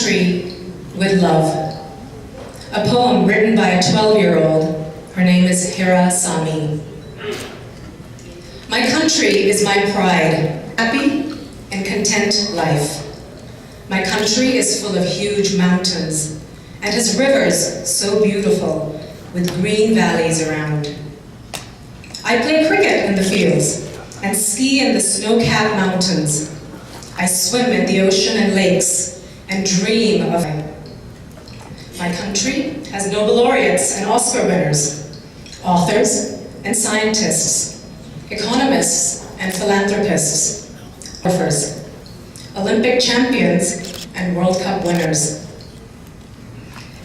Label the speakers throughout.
Speaker 1: country with love. A poem written by a 12-year-old. Her name is Hira Sami. My country is my pride, happy and content life. My country is full of huge mountains and has rivers so beautiful with green valleys around. I play cricket in the fields and ski in the snow-capped mountains. I swim in the ocean and lakes and dream of my country has Nobel laureates and Oscar winners, authors and scientists, economists and philanthropists, authors, Olympic champions and World Cup winners.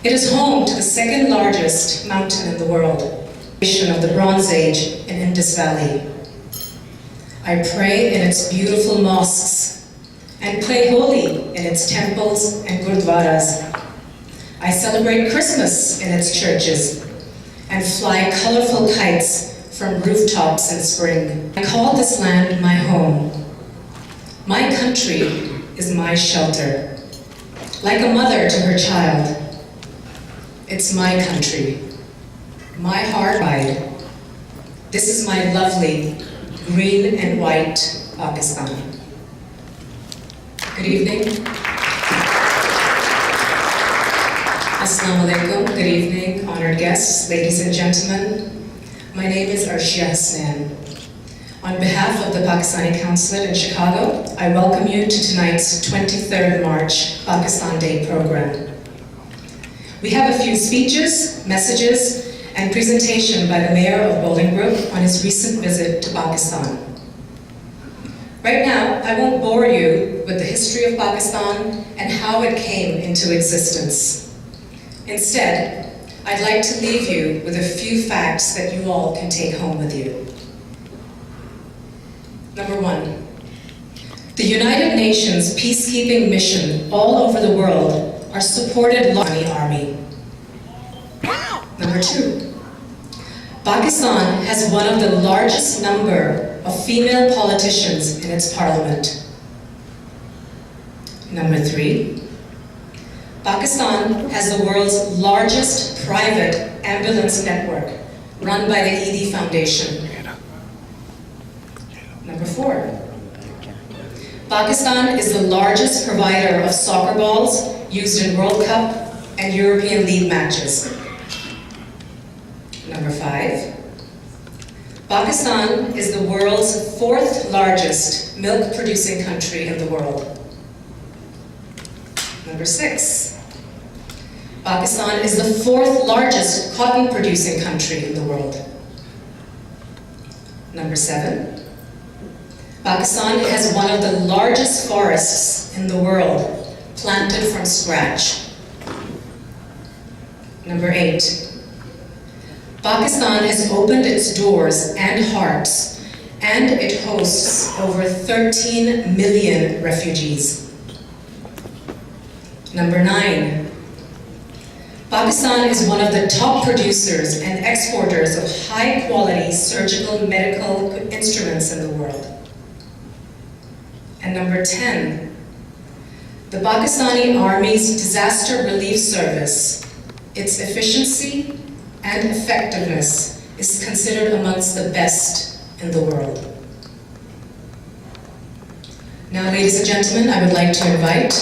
Speaker 1: It is home to the second largest mountain in the world, of the Bronze Age in Indus Valley. I pray in its beautiful mosques and play holy in its temples and gurdwaras. I celebrate Christmas in its churches and fly colorful kites from rooftops in spring. I call this land my home. My country is my shelter, like a mother to her child. It's my country, my heart pride. This is my lovely green and white Pakistan. Good evening. Assalamu alaikum. Good evening, honored guests, ladies and gentlemen. My name is Arshia Hasnan. On behalf of the Pakistani Consulate in Chicago, I welcome you to tonight's 23rd March Pakistan Day program. We have a few speeches, messages, and presentation by the Mayor of Bolingbrook on his recent visit to Pakistan. Right now, I won't bore you with the history of Pakistan and how it came into existence. Instead, I'd like to leave you with a few facts that you all can take home with you. Number one, the United Nations peacekeeping mission all over the world are supported by the army. Number two, Pakistan has one of the largest number of female politicians in its parliament. Number three, Pakistan has the world's largest private ambulance network run by the Eidi Foundation. Number four, Pakistan is the largest provider of soccer balls used in World Cup and European League matches. Number five, Pakistan is the world's fourth largest milk producing country in the world. Number six, Pakistan is the fourth largest cotton producing country in the world. Number seven, Pakistan has one of the largest forests in the world, planted from scratch. Number eight, Pakistan has opened its doors and hearts, and it hosts over 13 million refugees. Number nine, Pakistan is one of the top producers and exporters of high-quality surgical medical instruments in the world. And number 10, the Pakistani Army's Disaster Relief Service, its efficiency and effectiveness is considered amongst the best in the world. Now, ladies and gentlemen, I would like to invite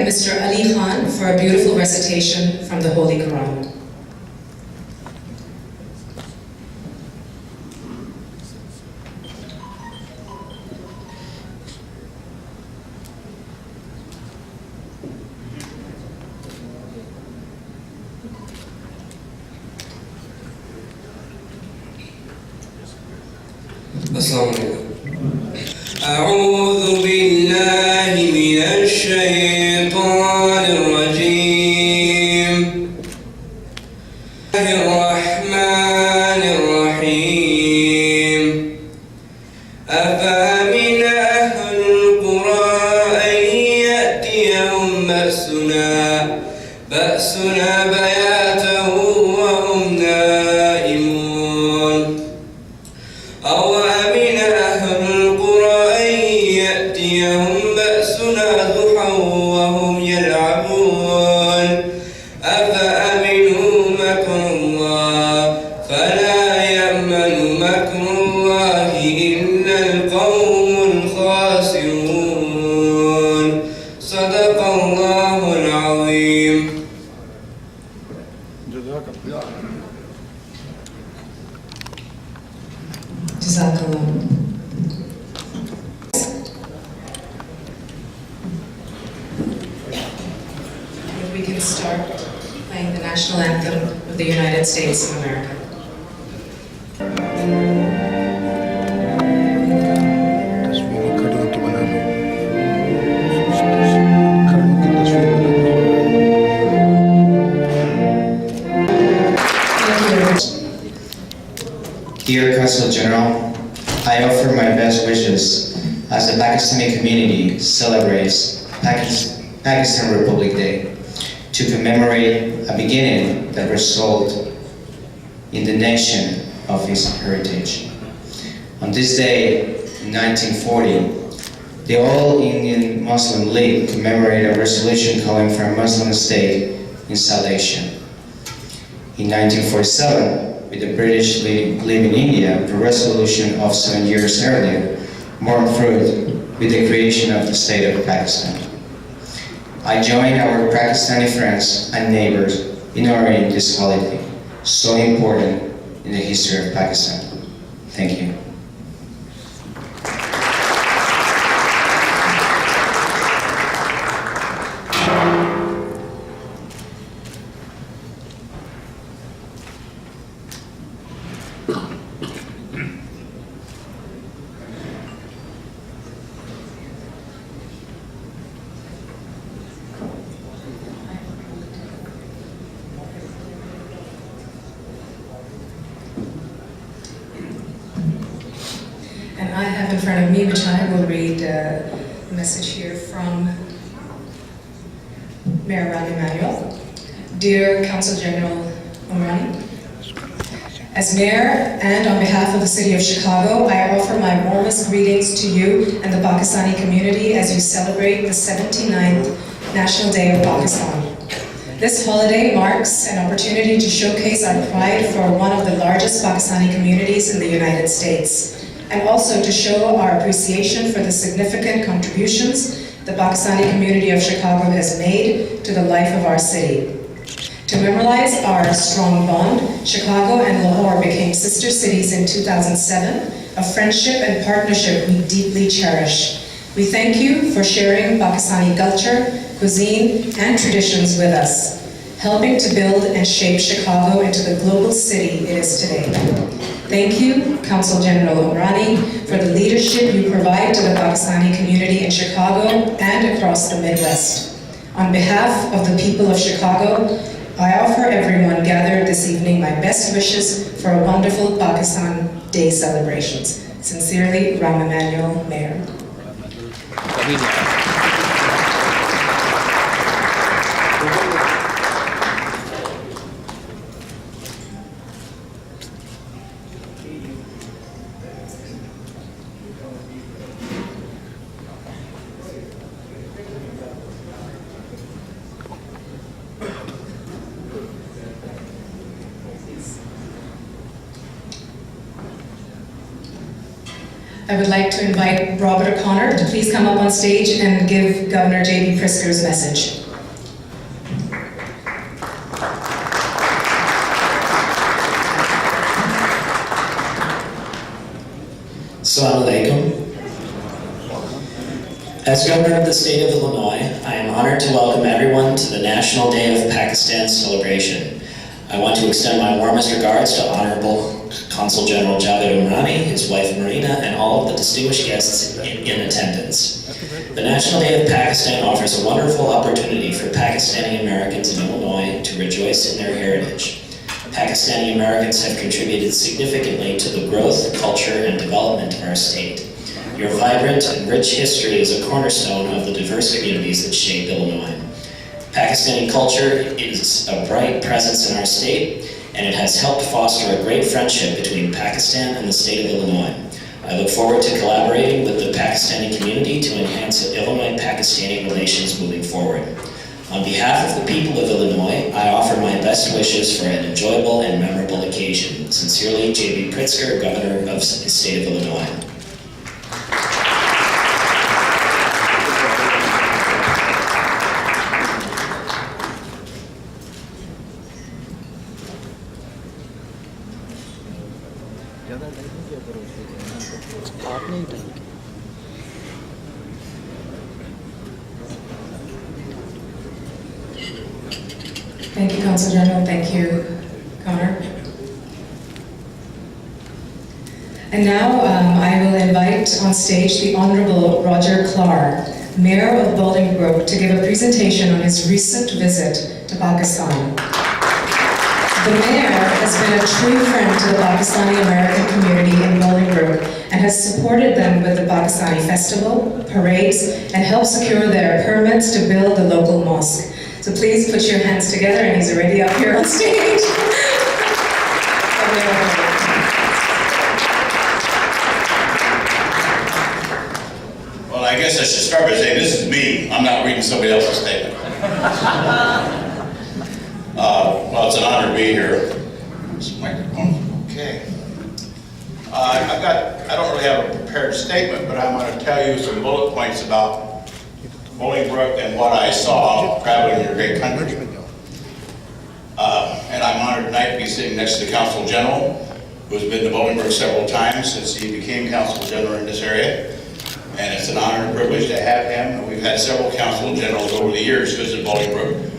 Speaker 1: Mr. Ali Khan for a beautiful recitation from the Holy Quran.
Speaker 2: السلام عليكم. أعوذ بالله من الشيطان الرجيم. الرحمن الرحيم. أفأمن أهل القرى أن يأتيهم بأسنا بياتا وهم نائمون أو أمن
Speaker 1: national anthem of the United States of America.
Speaker 3: तस्वीरें खड़ी होती बना लो खड़ों की तस्वीर बना लो
Speaker 4: Dear Consul General, I offer my best wishes as the Pakistani community celebrates Pakistan Republic Day to commemorate a beginning that resulted in the nation of its heritage. On this day, in 1940, the All Indian Muslim League commemorated a resolution calling for a Muslim state in South Asia. In 1947, with the British leaving India, the resolution of 7 years earlier bore fruit with the creation of the state of Pakistan. I join our Pakistani friends and neighbors in honoring this holiday, so important in the history of Pakistan. Thank you.
Speaker 1: And I have in front of me, which I will read a message here from Mayor Rahm Emanuel. Dear Consul General Omrani, as Mayor and on behalf of the City of Chicago, I offer my warmest greetings to you and the Pakistani community as you celebrate the 79th National Day of Pakistan. This holiday marks an opportunity to showcase our pride for one of the largest Pakistani communities in the United States, and also to show our appreciation for the significant contributions the Pakistani community of Chicago has made to the life of our city. To memorialize our strong bond, Chicago and Lahore became sister cities in 2007, a friendship and partnership we deeply cherish. We thank you for sharing Pakistani culture, cuisine, and traditions with us, helping to build and shape Chicago into the global city it is today. Thank you, Consul General Omrani, for the leadership you provide to the Pakistani community in Chicago and across the Midwest. On behalf of the people of Chicago, I offer everyone gathered this evening my best wishes for a wonderful Pakistan Day celebrations. Sincerely, Rahm Emanuel, Mayor. I would like to invite Robert O'Connor to please come up on stage and give Governor J.B. Pritzker's message.
Speaker 5: Assalamu alaikum. As Governor of the State of Illinois, I am honored to welcome everyone to the National Day of Pakistan celebration. I want to extend my warmest regards to Honorable Consul General Javed Omrani, his wife Marina, and all of the distinguished guests in attendance. The National Day of Pakistan offers a wonderful opportunity for Pakistani Americans in Illinois to rejoice in their heritage. Pakistani Americans have contributed significantly to the growth, culture, and development of our state. Your vibrant and rich history is a cornerstone of the diverse communities that shape Illinois. Pakistani culture is a bright presence in our state, and it has helped foster a great friendship between Pakistan and the state of Illinois. I look forward to collaborating with the Pakistani community to enhance Illinois-Pakistani relations moving forward. On behalf of the people of Illinois, I offer my best wishes for an enjoyable and memorable occasion. Sincerely, J.B. Pritzker, Governor of the State of Illinois.
Speaker 3: आपने ही time
Speaker 1: Thank you, Council General. Thank you, Connor. And now I will invite on stage the Honorable Roger Clark, Mayor of Bolingbroke, to give a presentation on his recent visit to Pakistan. The Mayor has been a true friend to the Pakistani-American community in Bolingbroke and has supported them with the Pakistani festival, parades, and helped secure their permits to build the local mosque. So please put your hands together, and he's already up here on stage.
Speaker 6: Well, I guess I should start by saying this is me. I'm not reading somebody else's statement. Well, it's an honor to be here. This microphone, okay. I don't really have a prepared statement, but I'm going to tell you some bullet points about Bolingbroke and what I saw traveling your great country. And I'm honored tonight to be sitting next to the Consul General, who has been to Bolingbroke several times since he became Consul General in this area. And it's an honor and privilege to have him. And we've had several Consul Generals over the years visit Bolingbroke.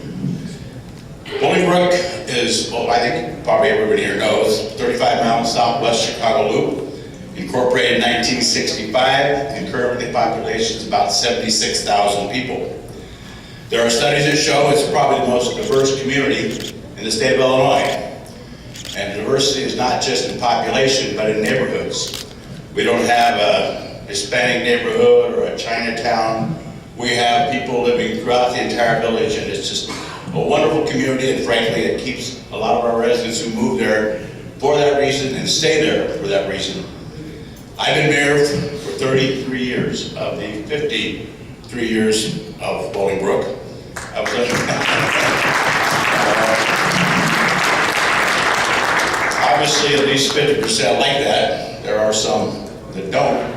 Speaker 6: Bolingbroke is, well, I think probably everybody here knows, 35 miles southwest Chicago Loop, incorporated in 1965, and currently the population is about 76,000 people. There are studies that show it's probably the most diverse community in the state of Illinois. And diversity is not just in population, but in neighborhoods. We don't have a Hispanic neighborhood or a Chinatown. We have people living throughout the entire village, and it's just a wonderful community, and frankly, it keeps a lot of our residents who move there for that reason and stay there for that reason. I've been mayor for 33 years of the 53 years of Bolingbroke. I was obviously at least 50% like that. There are some that don't.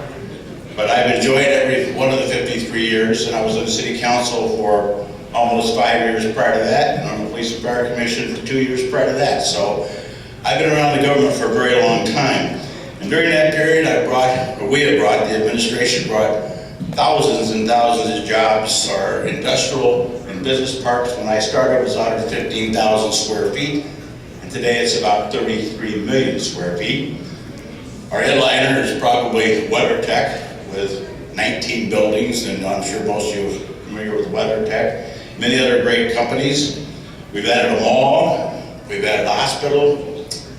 Speaker 6: But I've enjoyed every one of the 53 years, and I was on the city council for almost 5 years prior to that, and on the Police and Fire Commission for 2 years prior to that. So I've been around the government for a very long time. And during that period, the administration brought thousands and thousands of jobs. Our industrial and business parks, when I started, was 115,000 square feet, and today it's about 33 million square feet. Our headliner is probably WeatherTech, with 19 buildings, and I'm sure most of you are familiar with WeatherTech. Many other great companies. We've added a mall, we've added a hospital,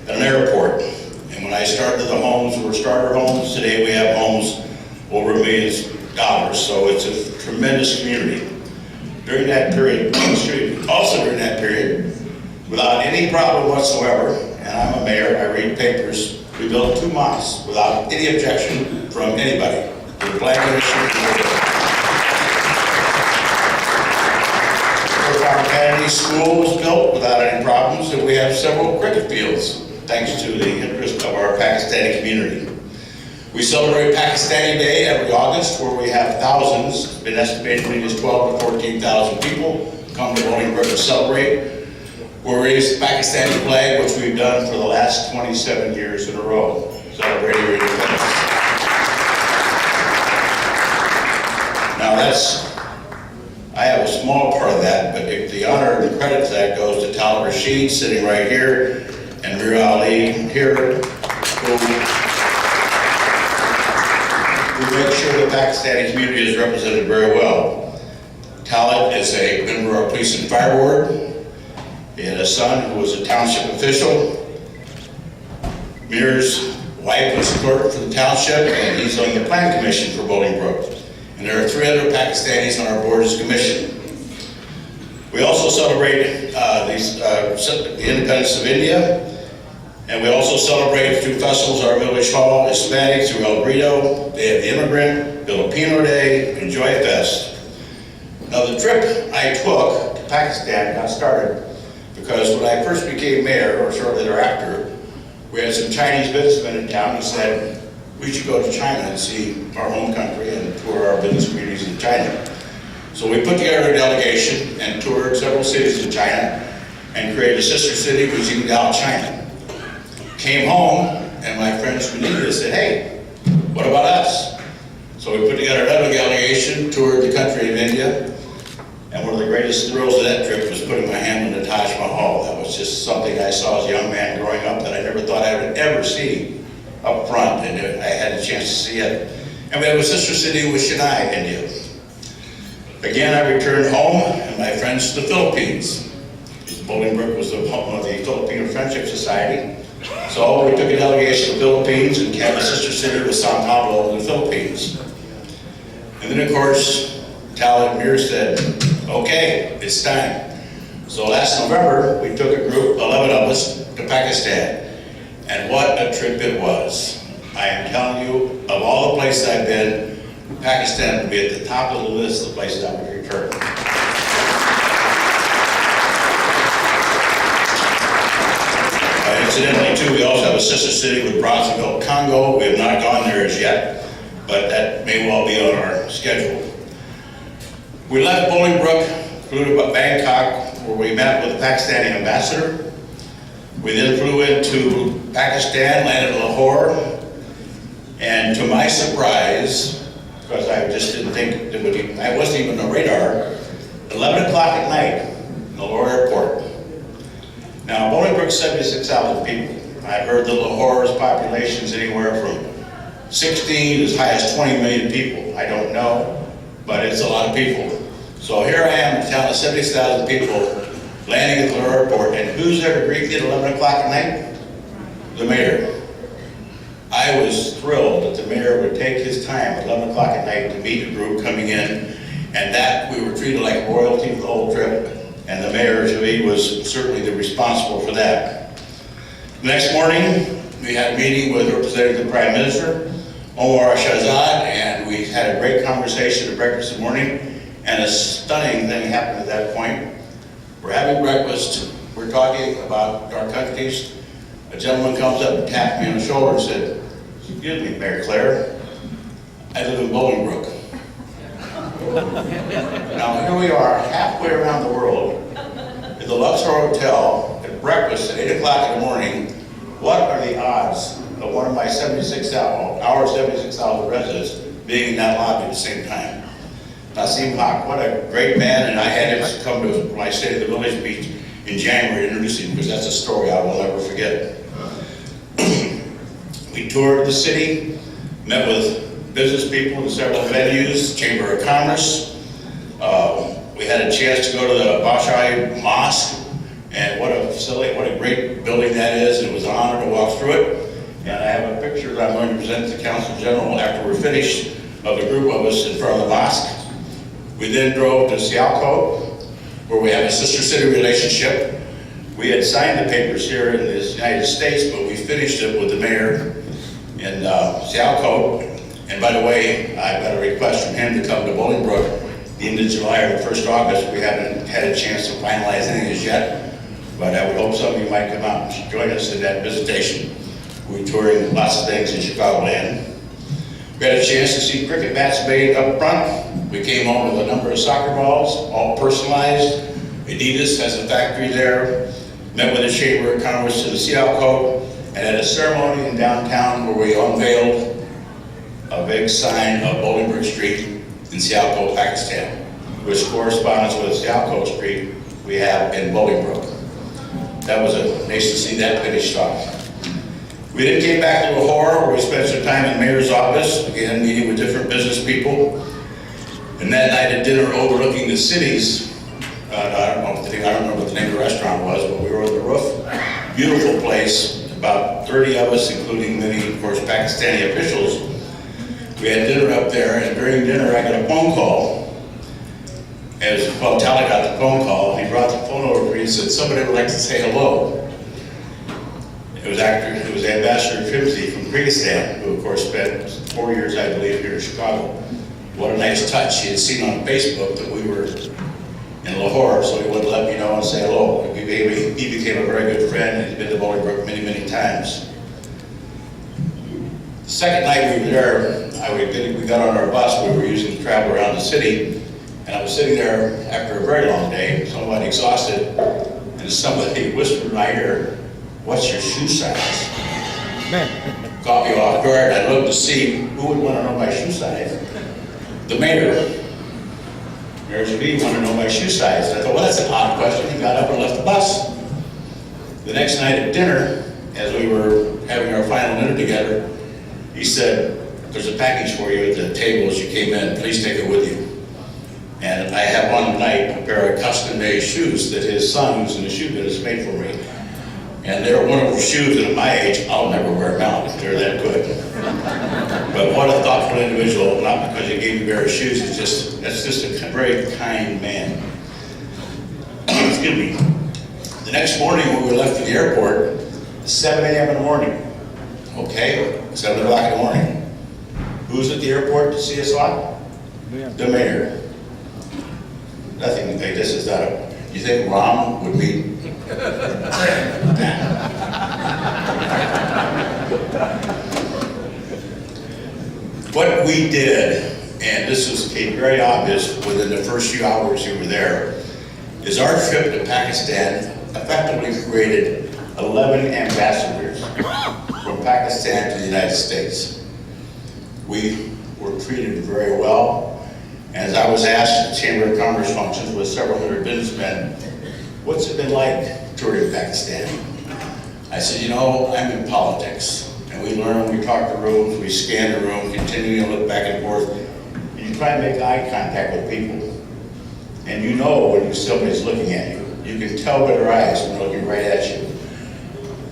Speaker 6: and an airport. And when I started the homes, were starter homes. Today we have homes over $1 million. So it's a tremendous community. During that period, also during that period, without any problem whatsoever, and I'm a mayor, I read papers, we built 2 mosques without any objection from anybody. The Black Farm Kennedy School was built without any problems, and we have several cricket fields, thanks to the interest of our Pakistani community. We celebrate Pakistani Day every August, where we have thousands, it's been estimated as 12 to 14,000 people come to Bolingbroke to celebrate. We'll raise the Pakistani flag, which we've done for the last 27 years in a row, celebrating our independence. Now I have a small part of that, but the honor and the credit for that goes to Talib Rashid, sitting right here, and Mir Ali here, who make sure the Pakistani community is represented very well. Talib is a member of our Police and Fire Board. He had a son who was a township official. Mir's wife was clerk for the township, and he's on the Plan Commission for Bolingbroke. And there are 3 other Pakistanis on our board's commission. We also celebrate the independence of India, and we also celebrate through festivals our Village Hall, Hispanics through El Grito. They have the Immigrant, Filipino Day, and Joy Fest. Now the trip I took to Pakistan got started because when I first became mayor, or shortly thereafter, we had some Chinese businessmen in town who said, we should go to China and see our home country and tour our business communities in China. So we put together a delegation and toured several cities in China and created a sister city, Qingdao, China. Came home, and my friends from India said, hey, what about us? So we put together another delegation, toured the country of India, and one of the greatest thrills of that trip was putting my hand on the Taj Mahal. That was just something I saw as a young man growing up that I never thought I would ever see up front, and I had a chance to see it. And we have a sister city with Chennai, India. Again, I returned home, and my friends to the Philippines. Bolingbrook was the home of the Filipino Friendship Society. So we took a delegation to the Philippines and had a sister city with Sao Paulo in the Philippines. And then, of course, Tal and Mir said, okay, it's time. So last November, we took a group, 11 of us, to Pakistan. And what a trip it was. I am telling you, of all the places I've been, Pakistan would be at the top of the list of places I would return. Incidentally, too, we also have a sister city with Brazzaville, Congo. We have not gone there as yet, but that may well be on our schedule. We left Bolingbrook, flew to Bangkok, where we met with the Pakistani ambassador. We then flew into Pakistan, landed in Lahore, and to my surprise, because I just didn't think it would be, I wasn't even on the radar, 11 o'clock at night in the Lahore airport. Now, Bolingbrook's 76,000 people. I've heard that Lahore's population is anywhere from 16 as high as 20 million people. I don't know, but it's a lot of people. So here I am in a town of 70,000 people landing at the Lahore airport, and who's there to greet me at 11 o'clock at night? The mayor. I was thrilled that the mayor would take his time at 11 o'clock at night to meet a group coming in, and that we were treated like royalty for the whole trip. And the mayor, Javid, was certainly the responsible for that. The next morning, we had a meeting with Representative the Prime Minister, Omar Shahzad, and we had a great conversation at breakfast in the morning, and a stunning thing happened at that point. We're having breakfast, we're talking about our countries. A gentleman comes up and tapped me on the shoulder and said, excuse me, Mayor Clare, I live in Bolingbrook. Now here we are, halfway around the world, at the Luxor Hotel, at breakfast at 8 o'clock in the morning. What are the odds of one of my 76,000 residents being in that lobby at the same time? Nassim Haq, what a great man, and I had him come to when I stayed at the Village Beach in January to introduce him, because that's a story I will never forget. We toured the city, met with business people in several venues, Chamber of Commerce. We had a chance to go to the Bashai Mosque, and what a facility, what a great building that is. It was an honor to walk through it. And I have a picture that I'm going to present to the Council General after we're finished of a group of us in front of the mosque. We then drove to Sialkot, where we have a sister city relationship. We had signed the papers here in the United States, but we finished it with the mayor in Sialkot. And by the way, I've got a request from him to come to Bolingbrook the end of July or the 1st of August. We haven't had a chance to finalize any of this yet, but I would hope some of you might come out and join us in that visitation. We're touring lots of things in Chicagoland. We had a chance to see cricket bats made up front. We came home with a number of soccer balls, all personalized. Adidas has a factory there. Met with the Chamber of Commerce in the Sialkot, and had a ceremony in downtown where we unveiled a big sign of Bolingbrook Street in Sialkot, Pakistan, which corresponds with Sialkot Street we have in Bolingbrook. That was nice to see that finished off. We then came back to Lahore, where we spent some time in the mayor's office, again meeting with different business people. And that night at dinner overlooking the cities, I don't remember what the name of the restaurant was, but we were on the roof. Beautiful place, about 30 of us, including many, of course, Pakistani officials. We had dinner up there, and during dinner I got a phone call. Tally got the phone call, and he brought the phone over to me and said, somebody would like to say hello. It was Ambassador Trimsey from Kyrgyzstan, who of course spent 4 years, I believe, here in Chicago. What a nice touch. He had seen on Facebook that we were in Lahore, so he would let me know and say hello. He became a very good friend, and he's been to Bolingbrook many, many times. The second night we were there, we got on our bus. We were using to travel around the city, and I was sitting there after a very long day, somewhat exhausted, and somebody whispered in my ear, "What's your shoe size?" Caught me off guard. I looked to see who would want to know my shoe size. The mayor. Mayor Zabi wanted to know my shoe size. And I thought, well, that's an odd question. He got up and left the bus. The next night at dinner, as we were having our final dinner together, he said, there's a package for you at the table as you came in. Please take it with you. And I have on tonight a pair of custom-made shoes that his son, who's in the shoe business, made for me. And they're wonderful shoes, and at my age, I'll never wear them out if they're that good. But what a thoughtful individual, not because he gave me a pair of shoes, that's just a very kind man. Excuse me. The next morning when we left for the airport, 7 a.m. in the morning, okay, 7 o'clock in the morning. Who's at the airport to see us off? The mayor. Nothing like this is not a, you think Ram would be? What we did, and this became very obvious within the first few hours you were there, is our trip to Pakistan effectively created 11 ambassadors from Pakistan to the United States. We were treated very well. As I was asked at the Chamber of Commerce functions with several hundred businessmen, what's it been like touring Pakistan? I said, you know, I'm in politics. And we learn, we talk to rooms, we scan the room, continuing to look back and forth. And you try to make eye contact with people. And you know when somebody's looking at you. You can tell by their eyes when they're looking right at you.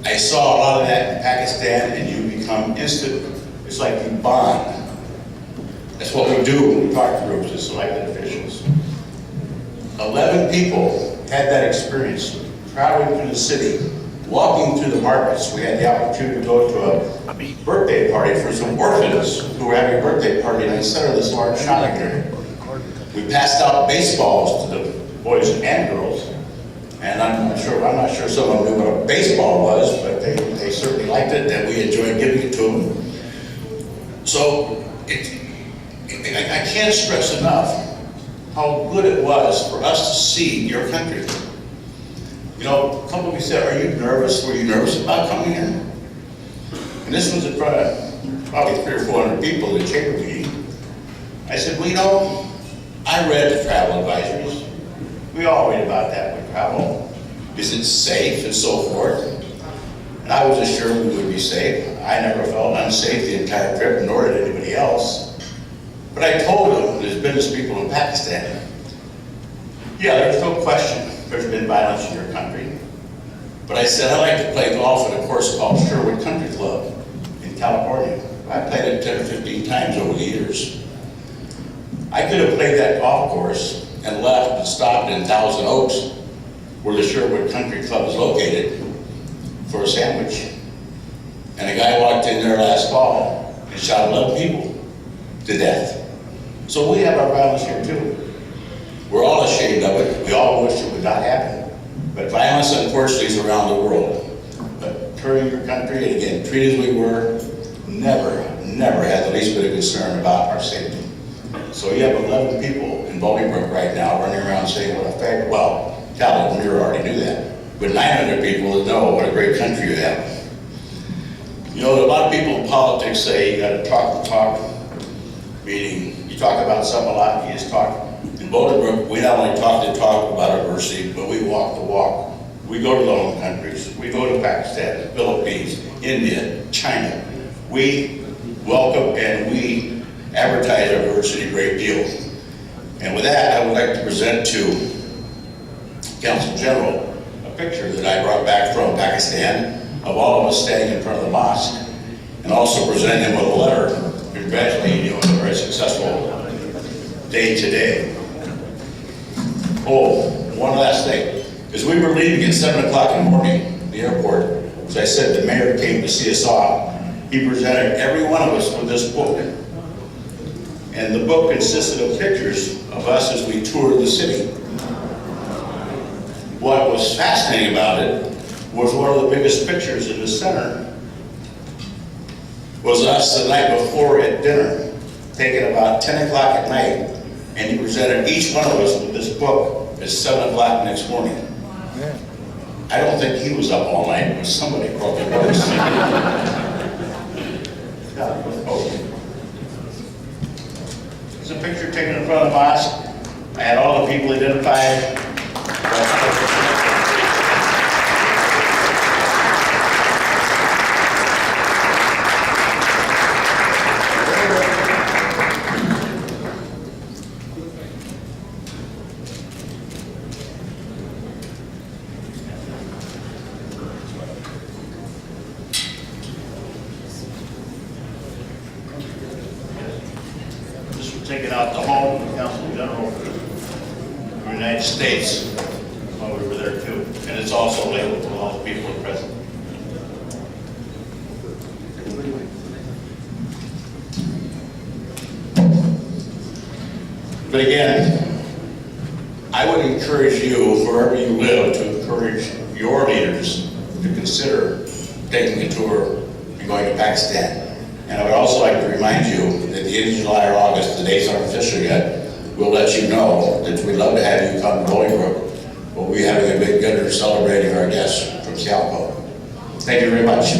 Speaker 6: I saw a lot of that in Pakistan, and you become instant, it's like you bond. That's what we do when we talk to groups as elected officials. 11 people had that experience, traveling through the city, walking through the markets. We had the opportunity to go to a birthday party for some orphans who were having a birthday party in the center of this large shopping area. We passed out baseballs to the boys and girls, and I'm not sure some of them knew what a baseball was, but they certainly liked it, and we enjoyed giving it to them. So I can't stress enough how good it was for us to see your country. You know, a couple of you said, are you nervous? Were you nervous about coming here? And this was in front of probably 300 or 400 people in the chamber meeting. I said, well, you know, I read the travel advisories. We all read about that when we travel. Is it safe and so forth? And I was assured we would be safe. I never felt unsafe the entire trip, nor did anybody else. But I told them, there's business people in Pakistan, yeah, there's no question there's been violence in your country. But I said, I like to play golf at a course called Sherwood Country Club in California. I played it 10 or 15 times over the years. I could have played that golf course and left and stopped in Thousand Oaks, where the Sherwood Country Club is located, for a sandwich. And a guy walked in there last fall and shot 11 people to death. So we have our violence here too. We're all ashamed of it. We all wish it would not happen. But violence, unfortunately, is around the world. But touring your country, and again, treated as we were, never had the least bit of concern about our safety. So you have 11 people in Bolingbrook right now running around saying what a fact, well, Calvin Muir already knew that. But 900 people that know what a great country you have. You know, a lot of people in politics say you gotta talk the talk, meaning you talk about something a lot, you just talk. In Bolingbrook, we not only talk the talk about adversity, but we walk the walk. We go to the home countries. We go to Pakistan, the Philippines, India, China. We welcome and we advertise our diversity a great deal. And with that, I would like to present to Council General a picture that I brought back from Pakistan of all of us standing in front of the mosque, and also present him with a letter congratulating you on a very successful day today. Oh, one last thing. As we were leaving at 7 o'clock in the morning, the airport, as I said, the mayor came to see us off. He presented every one of us with this book. And the book consisted of pictures of us as we toured the city. What was fascinating about it was one of the biggest pictures in the center was us the night before at dinner, taken about 10 o'clock at night, and he presented each one of us with this book at 7 o'clock the next morning. I don't think he was up all night, but somebody brought the books. There's a picture taken in front of the mosque. I had all the people identified. This was taken out the home of the Consul General of the United States while we were there too. And it's also labeled to all the people present. But again, I would encourage you, wherever you live, to encourage your leaders to consider taking a tour and going to Pakistan. And I would also like to remind you that the end of July or August, the dates aren't official yet, we'll let you know that we'd love to have you come to Bolingbrook. We'll be having a big dinner celebrating our guests from Sialco. Thank you very much.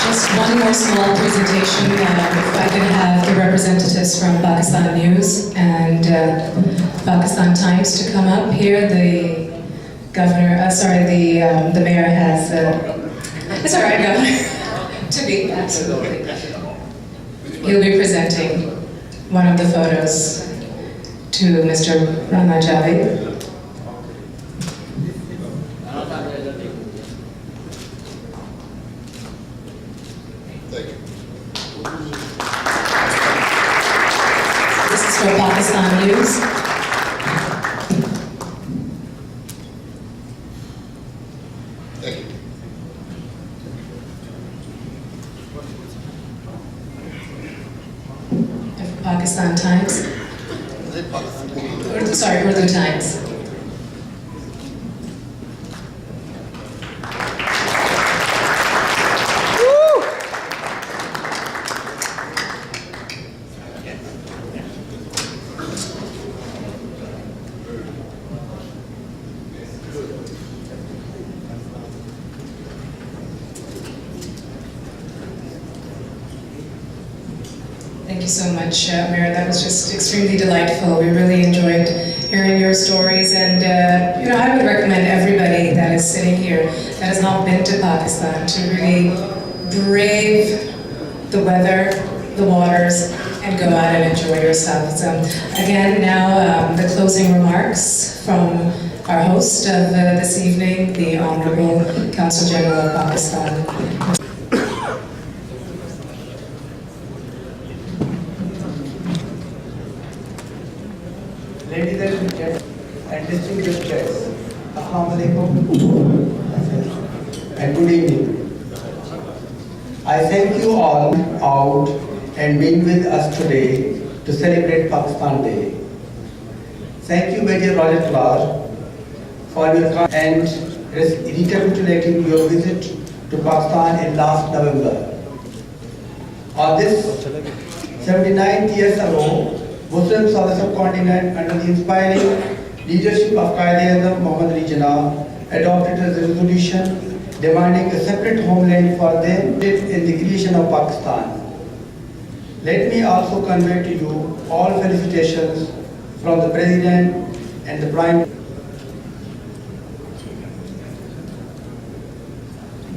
Speaker 1: Just one more small presentation. If I could have the representatives from Pakistan News and Pakistan Times to come up here. The governor, the mayor has, it's all right, Governor, to be, absolutely. He'll be presenting one of the photos to Mr. Rana Javed. This is for Pakistan News. And for Pakistan Times. Urdu Times. Thank you so much, Mayor. That was just extremely delightful. We really enjoyed hearing your stories, and I would recommend everybody that is sitting here that has not been to Pakistan to really brave the weather, the waters, and go out and enjoy yourselves. Again, now the closing remarks from our host of this evening, the Honorable Consul General of Pakistan.
Speaker 7: Ladies and gentlemen, and distinguished guests, Assalamu alaikum and good evening. I thank you all out and being with us today to celebrate Pakistan Day. Thank you, Major Roger Clark, for your and recapitulating your visit to Pakistan in last November. On this 79 years ago, Muslims of the subcontinent, under the inspiring leadership of Quaid-e-Azam Muhammad Ali Jinnah, adopted a resolution demanding a separate homeland for them in the creation of Pakistan. Let me also convey to you all felicitations from the President and the Prime Minister.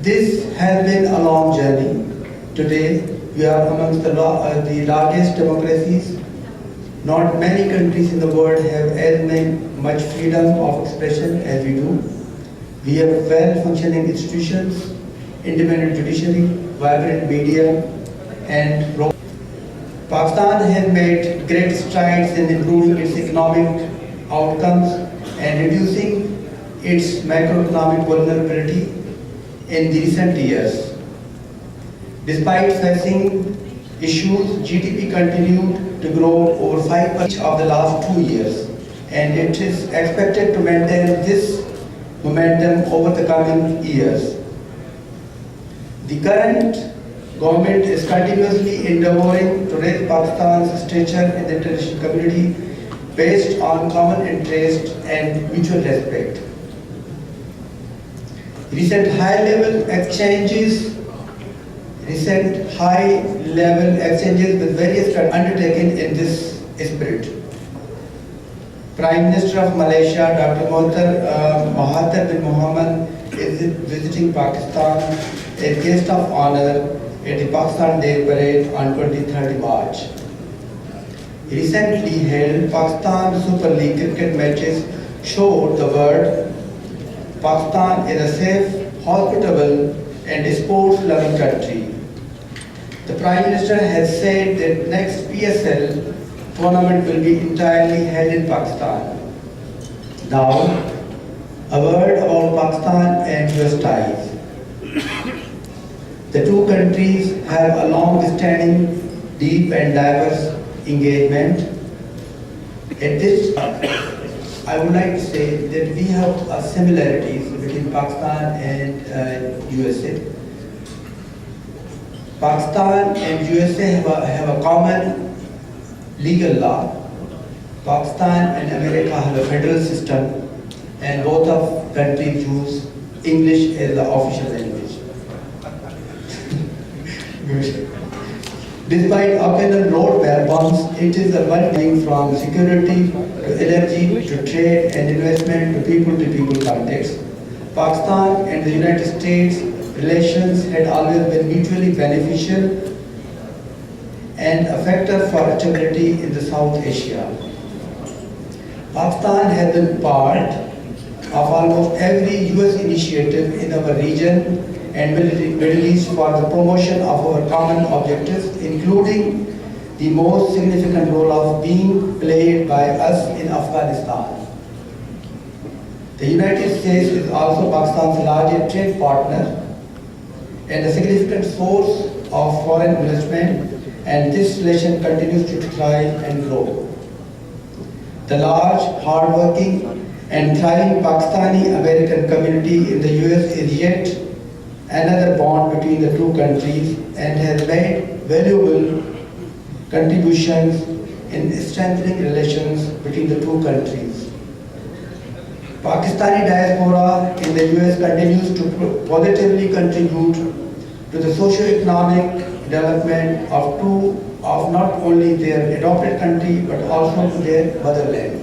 Speaker 7: This has been a long journey. Today, we are amongst the largest democracies. Not many countries in the world have as much freedom of expression as we do. We have well-functioning institutions, independent judiciary, vibrant media, and Pakistan has made great strides in improving its economic outcomes and reducing its macroeconomic vulnerability in the recent years. Despite facing issues, GDP continued to grow over 5% of the last 2 years, and it is expected to maintain this momentum over the coming years. The current government is continuously endeavoring to raise Pakistan's stature in the international community based on common interest and mutual respect. Recent high-level exchanges recent high-level exchanges with various countries undertaken in this spirit. Prime Minister of Malaysia, Dr. Mahathir bin Mohamad, is visiting Pakistan as guest of honor at the Pakistan Day Parade on 23rd March. He recently held Pakistan Super League cricket matches showed the world Pakistan is a safe, hospitable and sports-loving country. The Prime Minister has said that next PSL tournament will be entirely held in Pakistan. Now, a word about Pakistan and US ties. The two countries have a long-standing, deep and diverse engagement. At this, I would like to say that we have similarities between Pakistan and USA. Pakistan and USA have a common legal law. Pakistan and America have a federal system, and both of countries use English as the official language. Despite occasional road bumps, it is a one-thing from security to energy to trade and investment to people-to-people context. Pakistan and the United States relations had always been mutually beneficial and a factor for stability in the South Asia. Pakistan has been part of almost every US initiative in our region and Middle East for the promotion of our common objectives, including the most significant role of being played by us in Afghanistan. The United States is also Pakistan's largest trade partner and a significant source of foreign investment, and this relation continues to thrive and grow. The large, hardworking and thriving Pakistani-American community in the US is yet another bond between the two countries and has made valuable contributions in strengthening relations between the two countries. Pakistani diaspora in the US continues to positively contribute to the socio-economic development of not only their adopted country but also to their motherland.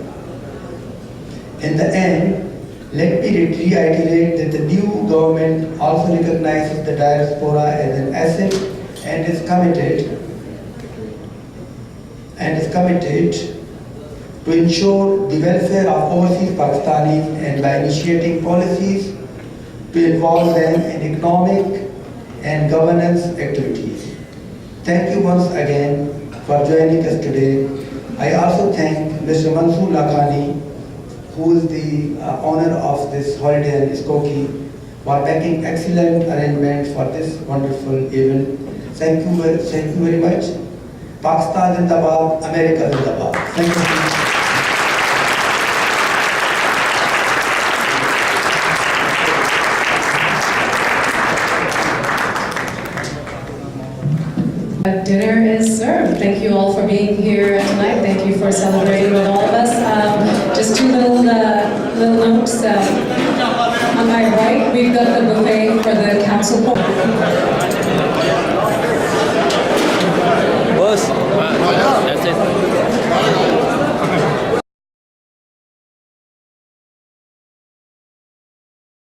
Speaker 7: In the end, let me reiterate that the new government also recognizes the diaspora as an asset and is committed to ensure the welfare of overseas Pakistanis and by initiating policies to involve them in economic and governance activities. Thank you once again for joining us today. I also thank Mr. Mansoor Lakhani, who is the owner of this holiday in Skokie, for making excellent arrangements for this wonderful event. Thank you very much. Pakistan Zindabad, America Zindabad. Thank you very much.
Speaker 1: Dinner is served. Thank you all for being here tonight. Thank you for celebrating with all of us. Just two little notes. On my right, we've got the buffet for the council.